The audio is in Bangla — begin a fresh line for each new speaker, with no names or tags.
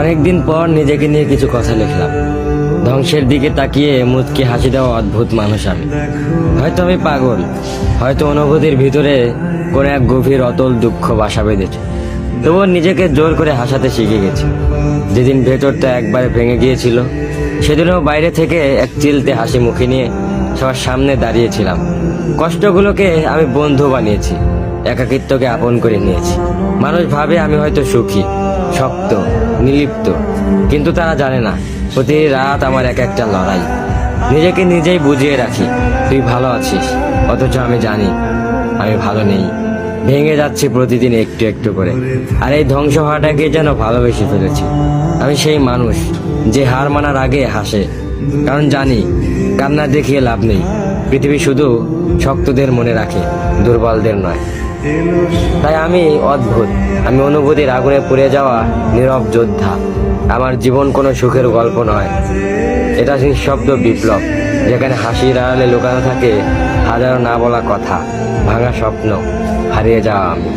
অনেকদিন পর নিজেকে নিয়ে কিছু কথা লিখলাম। ধ্বংসের দিকে তাকিয়ে মুচকি হাসি দেওয়া অদ্ভুত মানুষ আমি। হয়তো আমি পাগল, হয়তো অনুভূতির ভিতরে কোনো এক গভীর অতল দুঃখ বাসা বেঁধেছে। তবুও নিজেকে জোর করে হাসাতে শিখে গেছি। যেদিন ভেতরটা একবারে ভেঙে গিয়েছিল, সেদিনও বাইরে থেকে এক চিলতে হাসি মুখে নিয়ে সবার সামনে দাঁড়িয়েছিলাম। কষ্টগুলোকে আমি বন্ধু বানিয়েছি, একাকিত্বকে আপন করে নিয়েছি। মানুষ ভাবে আমি হয়তো সুখী, শক্ত, নির্লিপ্ত, কিন্তু তারা জানে না প্রতি রাত আমার এক একটা লড়াই। নিজেকে নিজেই বুঝিয়ে রাখি তুই ভালো আছিস, অথচ আমি জানি আমি ভালো নেই। ভেঙে যাচ্ছি প্রতিদিন একটু একটু করে, আর এই ধ্বংস হওয়াটাকে যেন ভালোবেসে ফেলেছি। আমি সেই মানুষ যে হার মানার আগে হাসে, কারণ জানি কান্না দেখিয়ে লাভ নেই। পৃথিবী শুধু শক্তদের মনে রাখে, দুর্বলদের নয়। তাই আমি অদ্ভুত, আমি অনুভূতির আগুনে পুড়ে যাওয়া নীরব যোদ্ধা। আমার জীবন কোনো সুখের গল্প নয়, এটা নিঃশব্দ বিপ্লব, যেখানে হাসির আড়ালে লুকানো থাকে হাজারো না বলা কথা, ভাঙা স্বপ্ন, হারিয়ে যাওয়া আমি।